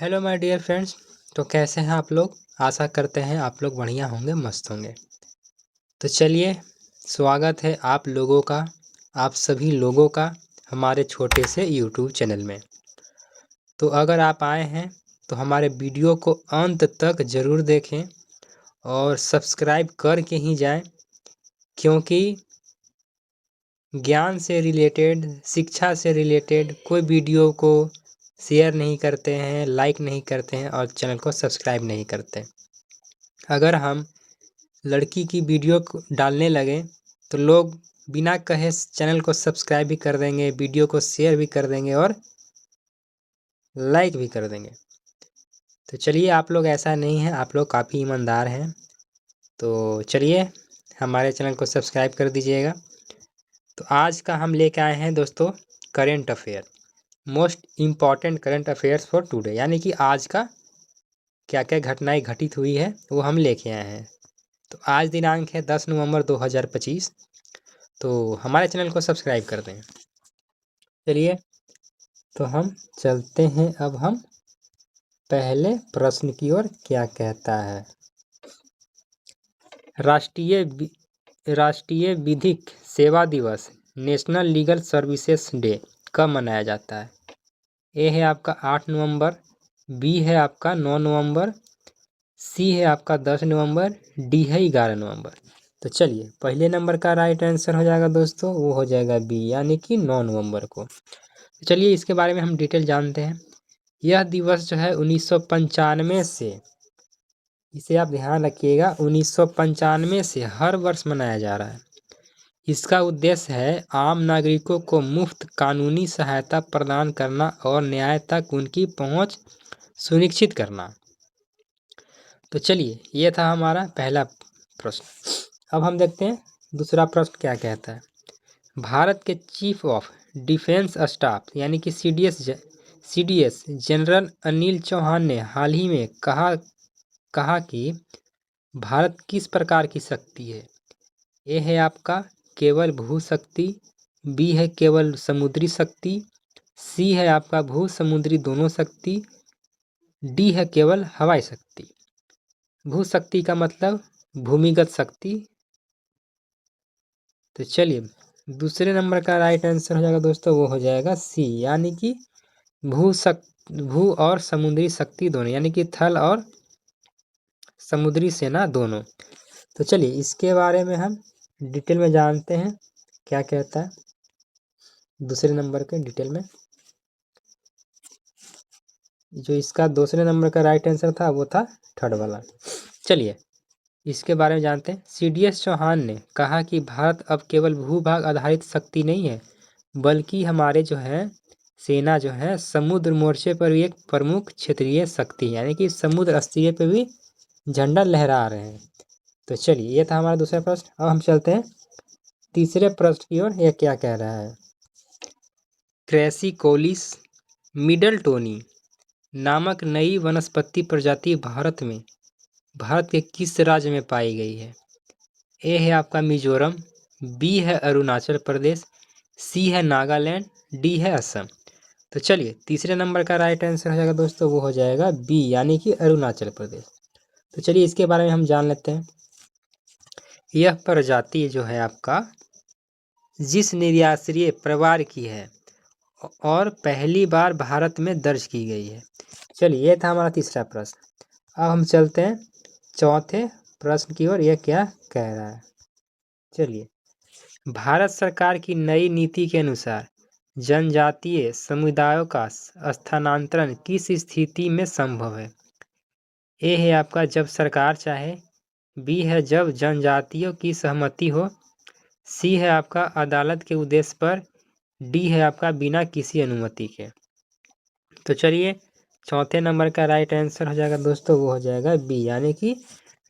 Hello my dear friends. तो कैसे हैं आप लोग? आशा करते हैं आप लोग बढ़िया होंगे, मस्त होंगे। तो चलिए, स्वागत है आप लोगों का, आप सभी लोगों का हमारे छोटे से यूट्यूब चैनल में। तो अगर आप आए हैं तो हमारे वीडियो को अंत तक ज़रूर देखें और सब्सक्राइब करके ही जाएं, क्योंकि ज्ञान से रिलेटेड, शिक्षा से रिलेटेड कोई वीडियो को शेयर नहीं करते हैं, लाइक नहीं करते हैं और चैनल को सब्सक्राइब नहीं करते। अगर हम लड़की की वीडियो को डालने लगे तो लोग बिना कहे चैनल को सब्सक्राइब भी कर देंगे, वीडियो को शेयर भी कर देंगे और लाइक भी कर देंगे। तो चलिए, आप लोग ऐसा नहीं है, आप लोग काफ़ी ईमानदार हैं। तो चलिए, हमारे चैनल को सब्सक्राइब कर दीजिएगा। तो आज का हम लेके आए हैं दोस्तों current affair, most important current affairs for today, यानी कि आज का क्या क्या घटनाएं घटित हुई है वो हम लेके आए हैं। तो आज दिनांक है 10 नवंबर 2025। तो हमारे चैनल को सब्सक्राइब कर दें। चलिए, तो हम चलते हैं अब हम पहले प्रश्न की ओर। क्या कहता है? राष्ट्रीय विधिक सेवा दिवस, नेशनल लीगल सर्विसेज डे कब मनाया जाता है? ए है आपका 8 नवंबर, बी है आपका 9 नवंबर, सी है आपका 10 नवंबर, डी है 11 नवंबर। तो चलिए, पहले नंबर का राइट आंसर हो जाएगा दोस्तों, वो हो जाएगा बी, यानी कि 9 नवंबर को। तो चलिए, इसके बारे में हम डिटेल जानते हैं। यह दिवस जो है 1995 से, इसे आप ध्यान रखिएगा, 1995 से हर वर्ष मनाया जा रहा है। इसका उद्देश्य है आम नागरिकों को मुफ्त कानूनी सहायता प्रदान करना और न्याय तक उनकी पहुंच सुनिश्चित करना। तो चलिए, ये था हमारा पहला प्रश्न। अब हम देखते हैं दूसरा प्रश्न क्या कहता है। भारत के चीफ ऑफ डिफेंस स्टाफ यानी कि सीडीएस जनरल अनिल चौहान ने हाल ही में कहा कि भारत किस प्रकार की शक्ति है? ए है आपका केवल भू शक्ति, बी है केवल समुद्री शक्ति, सी है आपका भू समुद्री दोनों शक्ति, डी है केवल हवाई शक्ति। भू शक्ति का मतलब भूमिगत शक्ति। तो चलिए, दूसरे नंबर का राइट आंसर हो जाएगा दोस्तों, वो हो जाएगा सी, यानी कि भू और समुद्री शक्ति दोनों, यानी कि थल और समुद्री सेना दोनों। तो चलिए, इसके बारे में हम डिटेल में जानते हैं क्या कहता है दूसरे नंबर के डिटेल में। जो इसका दूसरे नंबर का राइट आंसर था वो था थर्ड वाला। चलिए, इसके बारे में जानते हैं। सीडीएस चौहान ने कहा कि भारत अब केवल भूभाग आधारित शक्ति नहीं है, बल्कि हमारे जो है सेना जो है समुद्र मोर्चे पर भी एक प्रमुख क्षेत्रीय शक्ति, यानी कि समुद्र स्तरीय पर भी झंडा लहरा रहे हैं। तो चलिए, ये था हमारा दूसरा प्रश्न। अब हम चलते हैं तीसरे प्रश्न की ओर। यह क्या कह रहा है? क्रेसिकोलिस मिडलटोनी नामक नई वनस्पति प्रजाति भारत के किस राज्य में पाई गई है? ए है आपका मिजोरम, बी है अरुणाचल प्रदेश, सी है नागालैंड, डी है असम। तो चलिए, तीसरे नंबर का राइट आंसर हो जाएगा दोस्तों, वो हो जाएगा बी, यानी कि अरुणाचल प्रदेश। तो चलिए, इसके बारे में हम जान लेते हैं। यह प्रजाति जो है आपका जिस निर्यासरीय परिवार की है और पहली बार भारत में दर्ज की गई है। चलिए, ये था हमारा तीसरा प्रश्न। अब हम चलते हैं चौथे प्रश्न की ओर। यह क्या कह रहा है? चलिए, भारत सरकार की नई नीति के अनुसार जनजातीय समुदायों का स्थानांतरण किस स्थिति में संभव है? ए है आपका जब सरकार चाहे, बी है जब जनजातियों की सहमति हो, सी है आपका अदालत के उद्देश्य पर, डी है आपका बिना किसी अनुमति के। तो चलिए, चौथे नंबर का राइट आंसर हो जाएगा दोस्तों, वो हो जाएगा बी, यानी कि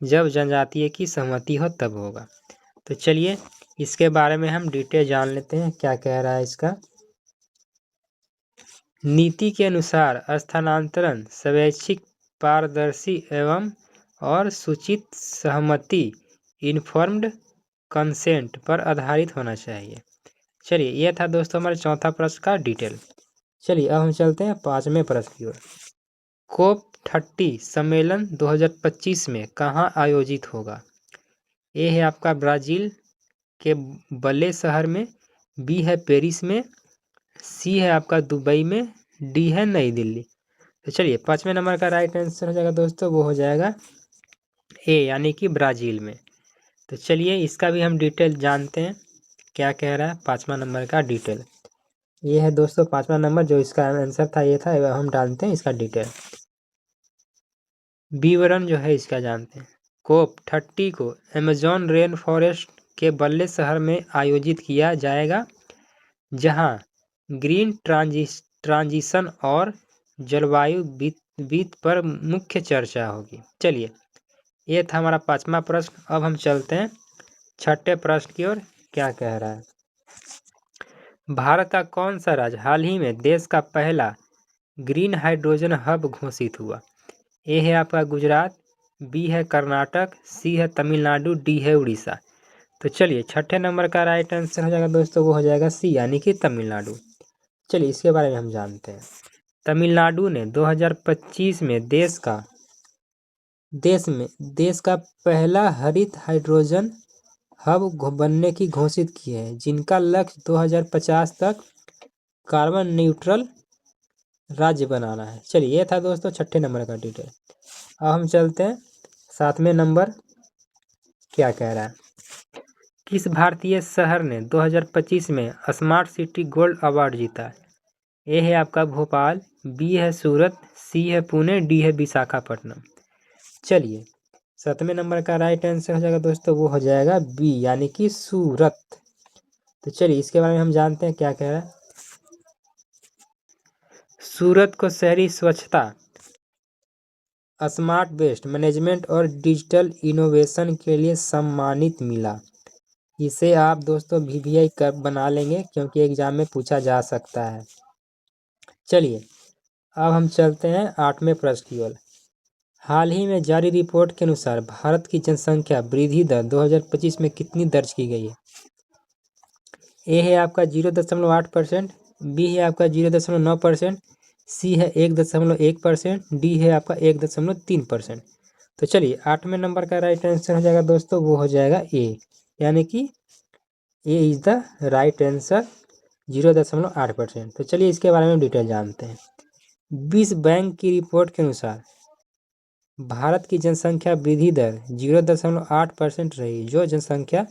जब जनजातीय की सहमति हो तब होगा। तो चलिए, इसके बारे में हम डिटेल जान लेते हैं क्या कह रहा है इसका। नीति के अनुसार स्थानांतरण स्वैच्छिक, पारदर्शी एवं और सूचित सहमति इन्फॉर्म्ड कंसेंट पर आधारित होना चाहिए। चलिए, यह था दोस्तों हमारे चौथा प्रश्न का डिटेल। चलिए, अब हम चलते हैं पांचवें प्रश्न की ओर। COP30 सम्मेलन 2025 में कहाँ आयोजित होगा? ए है आपका ब्राज़ील के बले शहर में, बी है पेरिस में, सी है आपका दुबई में, डी है नई दिल्ली। तो चलिए 5वें नंबर का राइट आंसर हो जाएगा दोस्तों, वो हो जाएगा ए यानी कि ब्राज़ील में। तो चलिए इसका भी हम डिटेल जानते हैं, क्या कह रहा है 5वां नंबर का डिटेल। ये है दोस्तों 5वां नंबर, जो इसका आंसर था ये था, हम डालते हैं इसका डिटेल, विवरण जो है इसका जानते हैं। COP30 को अमेजॉन रेन फॉरेस्ट के बल्ले शहर में आयोजित किया जाएगा, जहां ग्रीन ट्रांजिशन और जलवायु वित्त पर मुख्य चर्चा होगी। चलिए ये था हमारा 5वां प्रश्न। अब हम चलते हैं 6ठे प्रश्न की ओर, क्या कह रहा है। भारत का कौन सा राज्य हाल ही में देश का पहला ग्रीन हाइड्रोजन हब घोषित हुआ? ए है आपका गुजरात, बी है कर्नाटक, सी है तमिलनाडु, डी है उड़ीसा। तो चलिए 6ठे नंबर का राइट आंसर हो जाएगा दोस्तों, वो हो जाएगा सी यानी कि तमिलनाडु। चलिए इसके बारे में हम जानते हैं। तमिलनाडु ने 2025 में देश का पहला हरित हाइड्रोजन हब बनने की घोषित की है, जिनका लक्ष्य 2050 तक कार्बन न्यूट्रल राज्य बनाना है। चलिए ये था दोस्तों 6ठे नंबर का डिटेल। अब हम चलते हैं 7वें नंबर, क्या कह रहा है। किस भारतीय शहर ने 2025 में स्मार्ट सिटी गोल्ड अवार्ड जीता? ए है आपका भोपाल, बी है सूरत, सी है पुणे, डी है विशाखापट्टनम। चलिए 7वें नंबर का राइट आंसर हो जाएगा दोस्तों, वो हो जाएगा बी यानी कि सूरत। तो चलिए इसके बारे में हम जानते हैं, क्या कह रहा है। सूरत को शहरी स्वच्छता, स्मार्ट वेस्ट मैनेजमेंट और डिजिटल इनोवेशन के लिए सम्मानित मिला। इसे आप दोस्तों VVI कर बना लेंगे, क्योंकि एग्जाम में पूछा जा सकता है। चलिए अब हम चलते हैं 8वें प्रश्न की ओर। हाल ही में जारी रिपोर्ट के अनुसार भारत की जनसंख्या वृद्धि दर 2025 में कितनी दर्ज की गई है? ए है आपका 0.8%, बी है आपका 0.9%, सी है 1.1%, डी है आपका 1.3%। तो चलिए 8वें नंबर का राइट आंसर हो जाएगा दोस्तों, वो हो जाएगा ए यानी कि ए इज द राइट आंसर 0.8%। तो चलिए इसके बारे में डिटेल जानते हैं। विश्व बैंक की रिपोर्ट के अनुसार भारत की जनसंख्या वृद्धि दर 0.8% रही, जो जनसंख्या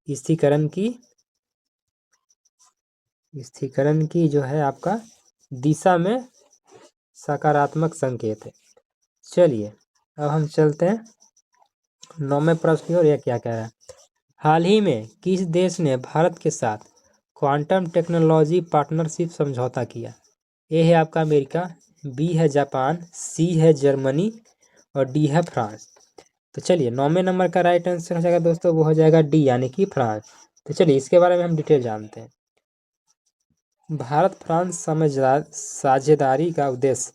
स्थिरीकरण की जो है आपका दिशा में सकारात्मक संकेत है। चलिए अब हम चलते हैं 9वें प्रश्न की ओर, यह क्या कह रहा है। हाल ही में किस देश ने भारत के साथ क्वांटम टेक्नोलॉजी पार्टनरशिप समझौता किया? ए है आपका अमेरिका, बी है जापान, सी है जर्मनी और डी है फ्रांस। तो चलिए 9वें नंबर का राइट आंसर हो जाएगा दोस्तों, वो हो जाएगा डी यानी कि फ्रांस। तो चलिए इसके बारे में हम डिटेल जानते हैं। भारत फ्रांस साझेदारी का उद्देश्य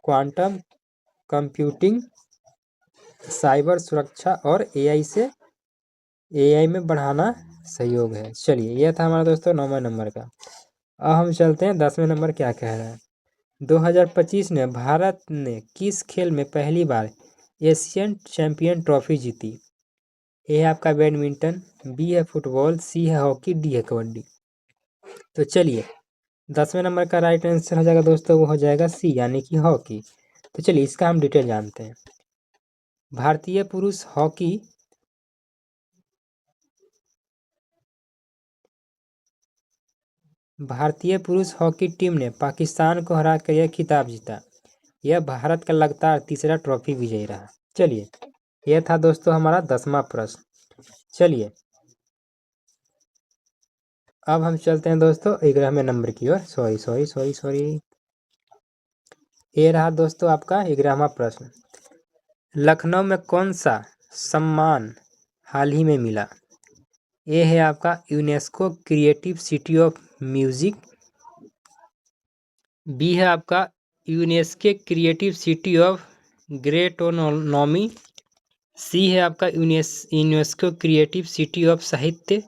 क्वांटम कंप्यूटिंग, साइबर सुरक्षा और एआई में बढ़ाना सहयोग है। चलिए यह था हमारा दोस्तों 9वें नंबर का। अब हम चलते हैं 10वें नंबर, क्या कह रहा है। 2025 में भारत ने किस खेल में पहली बार एशियन चैंपियन ट्रॉफी जीती? ए है आपका बैडमिंटन, बी है फुटबॉल, सी है हॉकी, डी है कबड्डी। तो चलिए 10वें नंबर का राइट आंसर हो जाएगा दोस्तों, वो हो जाएगा सी यानी कि हॉकी। तो चलिए इसका हम डिटेल जानते हैं। भारतीय पुरुष हॉकी टीम ने पाकिस्तान को हराकर यह खिताब जीता। यह भारत का लगातार तीसरा ट्रॉफी विजयी रहा। चलिए यह था दोस्तों हमारा 10वां प्रश्न। चलिए अब हम चलते हैं दोस्तों 11वें नंबर की ओर। सॉरी ये रहा दोस्तों आपका 11वां प्रश्न। लखनऊ में कौन सा सम्मान हाल ही में मिला? ये है आपका UNESCO creative city of music, B है आपका UNESCO creative city of gastronomy, C है आपका यूनेस्को क्रिएटिव सिटी ऑफ साहित्य,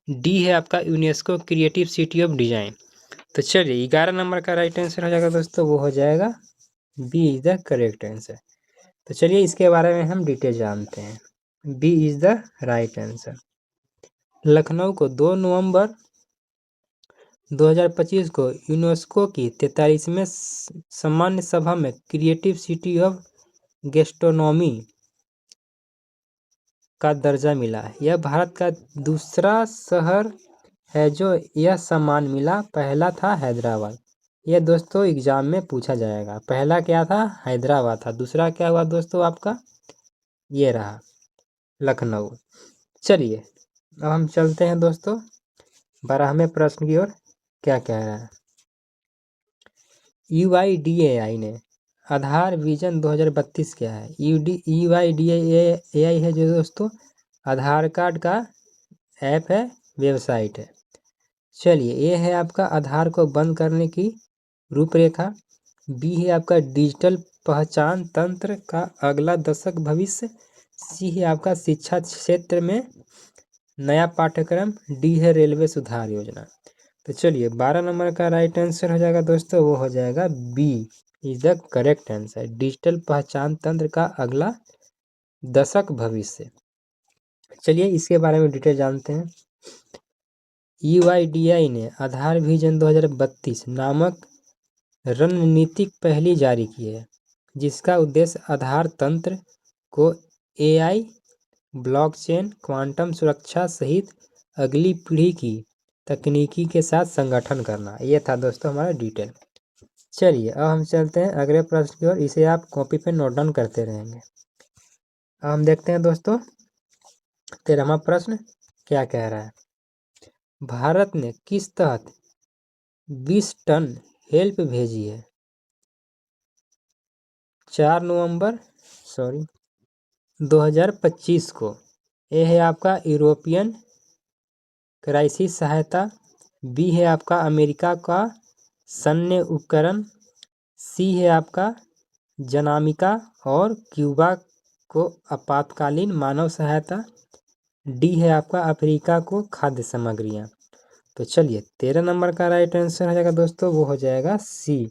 डी है आपका UNESCO creative city of design. तो चलिए 11 नंबर का राइट आंसर हो जाएगा दोस्तों, वो हो जाएगा B is the correct answer. तो चलिए इसके बारे में हम डिटेल जानते हैं। B is the right answer. Lucknow को 2 नवंबर 2025 को यूनेस्को की 43वें सामान्य सभा में क्रिएटिव सिटी ऑफ गैस्ट्रोनॉमी का दर्जा मिला है। यह भारत का दूसरा शहर है जो यह सम्मान मिला। पहला था हैदराबाद। यह दोस्तों एग्जाम में पूछा जाएगा। पहला क्या था? हैदराबाद था। दूसरा क्या हुआ दोस्तों आपका? ये रहा लखनऊ। चलिए अब हम चलते हैं दोस्तों 12वें प्रश्न की ओर। क्या कह रहा है? UIDAI ने आधार विजन 2032 क्या है? UIDAI है जो दोस्तों आधार कार्ड का ऐप है, वेबसाइट है। चलिए ये है आपका आधार को बंद करने की रूपरेखा। बी है आपका डिजिटल पहचान तंत्र का अगला दशक भविष्य। सी है आपका शिक्षा क्षेत्र में नया पाठ्यक्रम। डी है रेलवे सुधार योजना। तो चलिए 12 नंबर का राइट आंसर हो जाएगा दोस्तों, वो हो जाएगा B is the correct answer. Digital पहचान तंत्र का अगला दशक भविष्य। चलिए इसके बारे में डिटेल जानते हैं। UIDAI ने आधार विजन 2032 नामक रणनीतिक पहली जारी की है, जिसका उद्देश्य आधार तंत्र को AI, ब्लॉकचेन, क्वांटम सुरक्षा सहित अगली पीढ़ी की तकनीकी के साथ संगठन करना। ये था दोस्तों हमारा डिटेल। चलिए अब हम चलते हैं अगले प्रश्न की ओर। इसे आप कॉपी पे नोट डाउन करते रहेंगे। अब हम देखते हैं दोस्तों 13वां प्रश्न क्या कह रहा है। भारत ने किस तहत 20 टन हेल्प भेजी है? 4 नवंबर 2025 को। यह है आपका यूरोपियन क्राइसिस सहायता। बी है आपका अमेरिका का सैन्य उपकरण। सी है आपका जनामिका और क्यूबा को आपातकालीन मानव सहायता। डी है आपका अफ्रीका को खाद्य सामग्रियाँ। तो चलिए 13 नंबर का राइट आंसर हो जाएगा दोस्तों, वो हो जाएगा सी,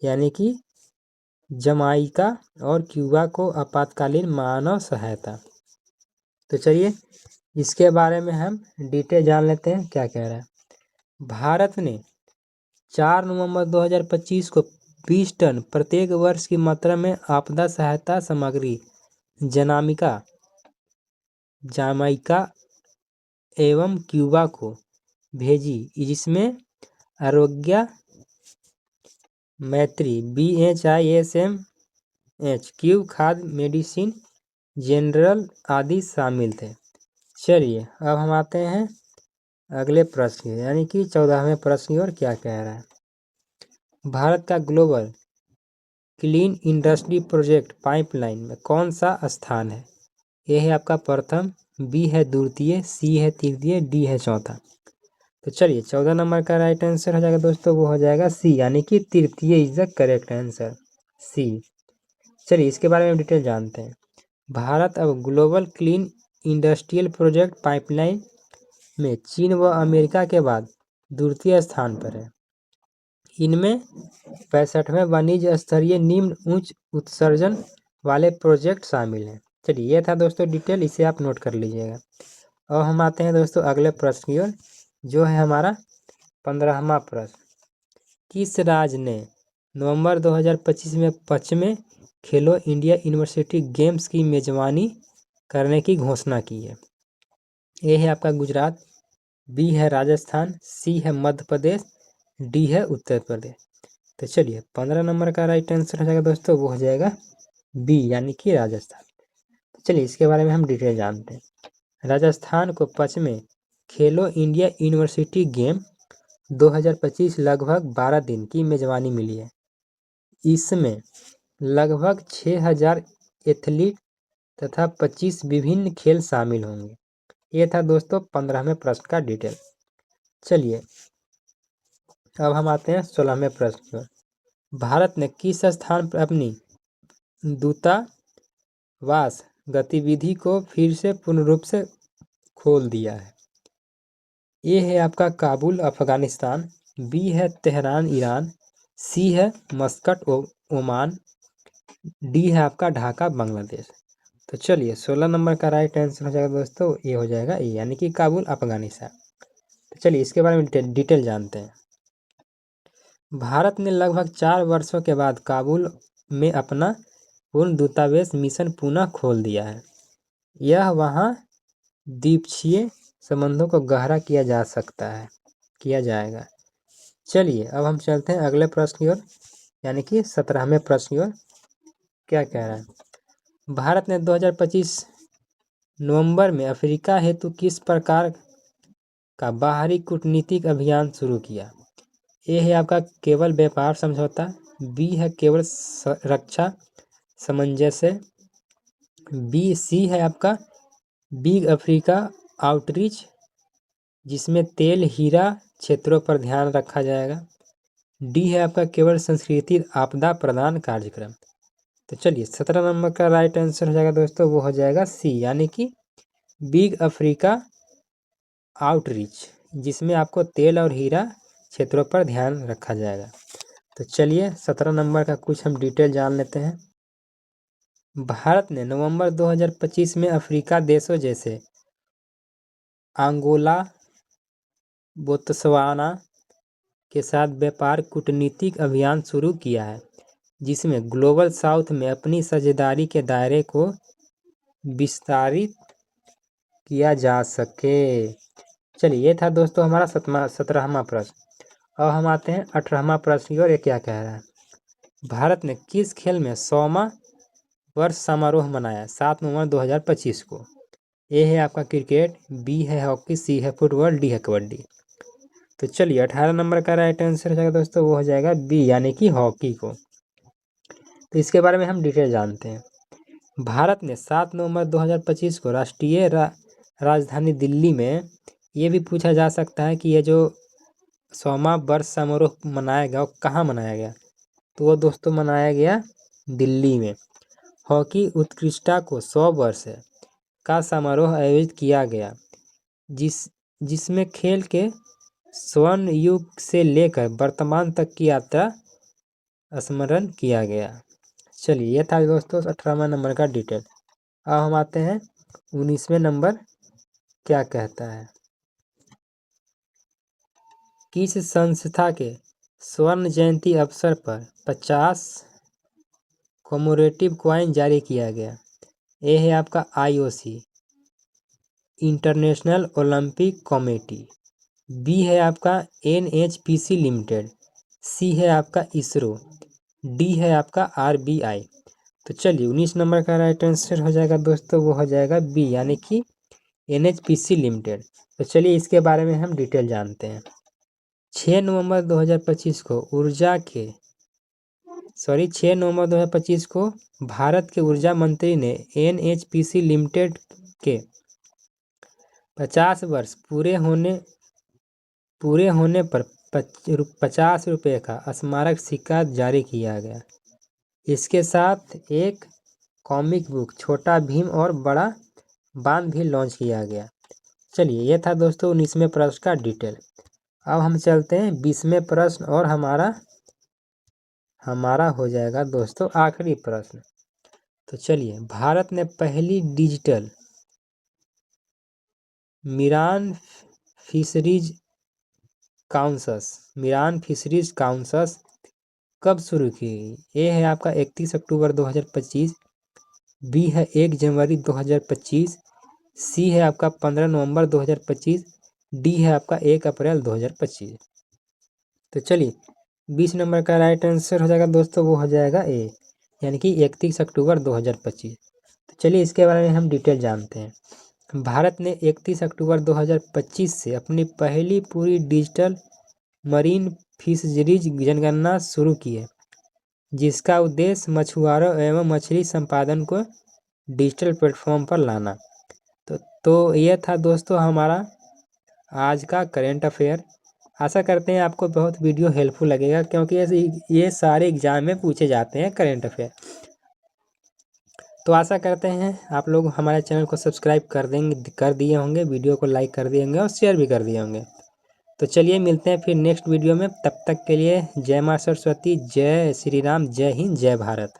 यानी कि जमाइका और क्यूबा को आपातकालीन मानव सहायता। तो चलिए इसके बारे में हम डिटेल जान लेते हैं क्या कह रहा है। भारत ने 4 नवंबर 2025 को 20 टन प्रत्येक वर्ष की मात्रा में आपदा सहायता सामग्री जामाइका एवं क्यूबा को भेजी, जिसमें आरोग्य मैत्री BHISMH, क्यूब खाद्य मेडिसिन जनरल आदि शामिल थे। चलिए अब हम आते हैं अगले प्रश्न यानी कि 14वें प्रश्न की ओर। क्या कह रहा है? भारत का global clean industry project pipeline में कौन सा स्थान है? ए है आपका प्रथम, बी है द्वितीय, सी है तृतीय, डी है चौथा। तो चलिए 14 नंबर का राइट आंसर हो जाएगा दोस्तों, वो हो जाएगा सी, यानी कि तृतीय इज द करेक्ट आंसर, सी। चलिए इसके बारे में डिटेल जानते हैं। भारत अब global clean industrial project pipeline में चीन व अमेरिका के बाद द्वितीय स्थान पर है। इनमें 65वें वाणिज्य स्तरीय निम्न उच्च उत्सर्जन वाले प्रोजेक्ट शामिल हैं। चलिए ये था दोस्तों डिटेल, इसे आप नोट कर लीजिएगा। और हम आते हैं दोस्तों अगले प्रश्न की ओर, जो है हमारा 15वां प्रश्न। किस राज्य ने नवंबर 2025 में 25वें खेलो इंडिया यूनिवर्सिटी गेम्स की मेजबानी करने की घोषणा की है? ए है आपका गुजरात, बी है राजस्थान, सी है मध्य प्रदेश, डी है उत्तर प्रदेश। तो चलिए 15 नंबर का राइट आंसर हो जाएगा दोस्तों, वो हो जाएगा बी, यानी कि राजस्थान। तो चलिए इसके बारे में हम डिटेल जानते हैं। राजस्थान को 25वें खेलो इंडिया यूनिवर्सिटी गेम 2025 लगभग 12 दिन की मेजबानी मिली है। इसमें लगभग 6000 एथलीट तथा 25 विभिन्न खेल शामिल होंगे। ये था दोस्तों 15वें प्रश्न का डिटेल। चलिए अब हम आते हैं 16वें प्रश्न पर। भारत ने किस स्थान पर अपनी दूतावास गतिविधि को फिर से पूर्ण रूप से खोल दिया है? ए है आपका काबुल अफगानिस्तान, बी है तेहरान ईरान, सी है मस्कट ओमान, डी है आपका ढाका बांग्लादेश। तो चलिए 16 नंबर का राइट आंसर हो जाएगा दोस्तों, ये हो जाएगा ए यानी कि काबुल अफगानिस्तान। तो चलिए इसके बारे में डिटेल जानते हैं। भारत ने लगभग 4 वर्षों के बाद काबुल में अपना पूर्ण दूतावास मिशन पुनः खोल दिया है। यह वहाँ द्विपक्षीय संबंधों को गहरा किया जाएगा। चलिए अब हम चलते हैं अगले प्रश्न की ओर, यानी कि 17वें प्रश्न की ओर। क्या कह रहा है? भारत ने 2025 नवंबर में अफ्रीका हेतु किस प्रकार का बाहरी कूटनीतिक अभियान शुरू किया? ए है आपका केवल व्यापार समझौता, बी है केवल रक्षा सामंजस्य, सी है आपका बिग अफ्रीका आउटरीच जिसमें तेल हीरा क्षेत्रों पर ध्यान रखा जाएगा, डी है आपका केवल संस्कृति आपदा प्रदान कार्यक्रम। तो चलिए 17 नंबर का राइट आंसर हो जाएगा दोस्तों, वो हो जाएगा सी यानी कि बिग अफ्रीका आउटरीच जिसमें आपको तेल और हीरा क्षेत्रों पर ध्यान रखा जाएगा। तो चलिए 17 नंबर का कुछ हम डिटेल जान लेते हैं। भारत ने नवंबर 2025 में अफ्रीका देशों जैसे अंगोला, बोत्सवाना के साथ व्यापार कूटनीतिक अभियान शुरू किया है, जिसमें ग्लोबल साउथ में अपनी साझेदारी के दायरे को विस्तारित किया जा सके। चलिए ये था दोस्तों हमारा 17वां प्रश्न। अब हम आते हैं 18वां प्रश्न की ओर। ये क्या कह रहा है? भारत ने किस खेल में 100वां वर्ष समारोह मनाया 7 नवंबर 2025 को? ए है आपका क्रिकेट, बी है हॉकी, सी है फुटबॉल, डी है कबड्डी। तो चलिए 18 नंबर का राइट आंसर हो जाएगा दोस्तों, वो हो जाएगा बी यानी कि हॉकी को। तो इसके बारे में हम डिटेल जानते हैं। भारत ने 7 नवंबर 2025 को राष्ट्रीय राजधानी दिल्ली में, ये भी पूछा जा सकता है कि ये जो 100वां वर्ष समारोह मनाया गया वो कहाँ मनाया गया? तो वो दोस्तों मनाया गया दिल्ली में। हॉकी उत्कृष्टता को 100 वर्ष का समारोह आयोजित किया गया, जिसमें खेल के स्वर्ण युग से लेकर वर्तमान तक की यात्रा स्मरण किया गया। चलिए ये था दोस्तों 18वां नंबर का डिटेल। अब हम आते हैं 19वें नंबर। क्या कहता है? किस संस्था के स्वर्ण जयंती अवसर पर 50 कॉमेमोरेटिव कॉइन जारी किया गया? ए है आपका IOC International Olympic Committee, B है आपका NHPC लिमिटेड, सी है आपका इसरो, डी है आपका RBI। तो चलिए 19 नंबर का राइट आंसर हो जाएगा दोस्तों, वो हो जाएगा बी यानी कि NHPC लिमिटेड। तो चलिए इसके बारे में हम डिटेल जानते हैं। 6 नवंबर 2025 को 6 नवंबर 2025 को भारत के ऊर्जा मंत्री ने NHPC लिमिटेड के 50 वर्ष पूरे होने पर 50 रुपये का स्मारक सिक्का जारी किया गया। इसके साथ एक कॉमिक बुक छोटा भीम और बड़ा बांध भी लॉन्च किया गया। चलिए ये था दोस्तों 19वें प्रश्न का डिटेल। अब हम चलते हैं 20वें प्रश्न और हमारा हो जाएगा दोस्तों आखिरी प्रश्न। तो चलिए भारत ने पहली डिजिटल मिरान फिशरीज काउंसस कब शुरू की गई? ए है आपका 31 अक्टूबर 2025, बी है 1 जनवरी 2025, सी है आपका 15 नवंबर 2025, डी है आपका 1 अप्रैल 2025। तो चलिए 20 नंबर का राइट आंसर हो जाएगा दोस्तों, वो हो जाएगा ए यानी कि 31 अक्टूबर 2025। तो चलिए इसके बारे में हम डिटेल जानते हैं। भारत ने 31 अक्टूबर 2025 से अपनी पहली पूरी डिजिटल मरीन फिशरीज जनगणना शुरू की है, जिसका उद्देश्य मछुआरों एवं मछली संपादन को डिजिटल प्लेटफॉर्म पर लाना। तो यह था दोस्तों हमारा आज का करेंट अफेयर। आशा करते हैं आपको बहुत वीडियो हेल्पफुल लगेगा, क्योंकि ये सारे एग्जाम में पूछे जाते हैं करेंट अफेयर। तो आशा करते हैं आप लोग हमारे चैनल को सब्सक्राइब कर दिए होंगे, वीडियो को लाइक कर दिए होंगे और शेयर भी कर दिए होंगे। तो चलिए मिलते हैं फिर नेक्स्ट वीडियो में, तब तक के लिए जय माँ सरस्वती, जय श्री राम, जय हिंद, जय भारत।